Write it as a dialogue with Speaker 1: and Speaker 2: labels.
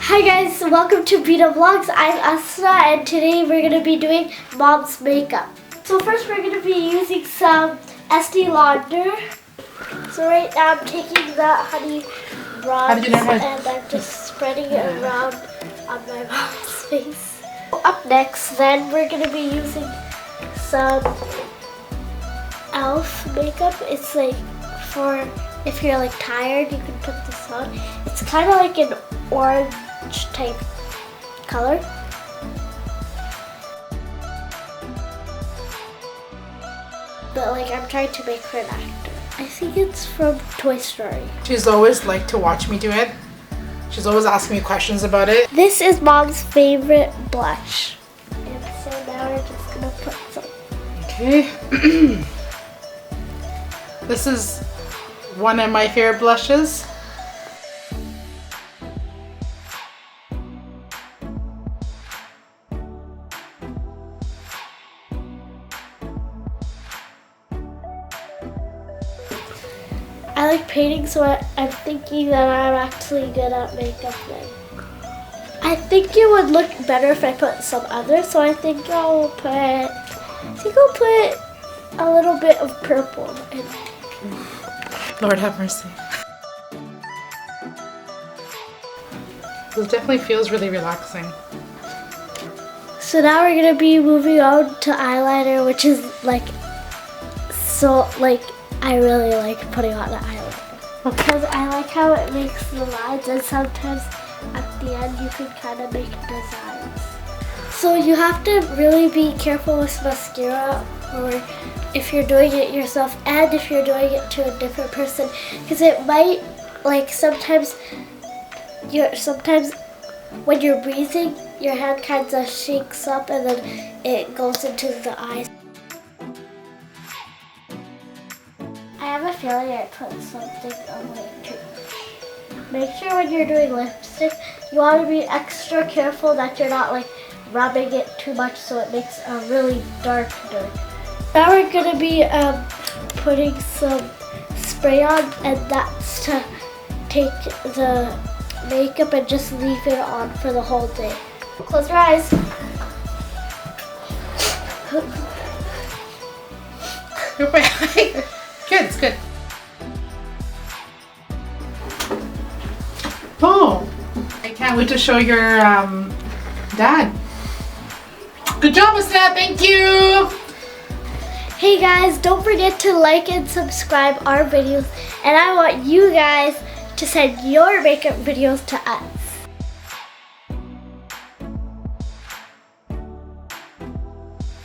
Speaker 1: Hi guys, welcome to Vita Vlogs. I'm Asra and today we're going to be doing mom's makeup. So first we're going to be using some Estee Lauder. So right now I'm taking the honey bronze and I'm just spreading it around on my mom's face. Up next then we're going to be using some e.l.f. makeup. It's like for if you're like tired, you can put this on. It's kind of like an orange type color. But like I'm trying to make her an actor. I think it's from Toy Story.
Speaker 2: She's always liked to watch me do it. She's always asking me questions about it.
Speaker 1: This is mom's favorite blush. And so now we're just gonna put some.
Speaker 2: Okay. This is one of my favorite blushes.
Speaker 1: I like painting, so I'm thinking that I'm actually good at makeup then. I think it would look better if I put some other, so I think I'll put a little bit of purple in.
Speaker 2: Lord have mercy. This definitely feels really relaxing.
Speaker 1: So now we're gonna be moving on to eyeliner, which is I really like putting on the eyeliner. Because I like how it makes the lines and sometimes at the end you can kind of make designs. So you have to really be careful with mascara or if you're doing it yourself and if you're doing it to a different person, because it might sometimes when you're breathing your hand kind of shakes up and then it goes into the eyes. I have a feeling I put something on my too. Make sure when you're doing lipstick, you want to be extra careful that you're not rubbing it too much so it makes a really dark. Now we're going to be putting some spray on, and that's to take the makeup and just leave it on for the whole day. Close your eyes.
Speaker 2: Good, it's good. Oh, I can't wait to show your dad. Good job, Miss Dad. Thank you.
Speaker 1: Hey guys, don't forget to like and subscribe our videos, and I want you guys to send your makeup videos to us.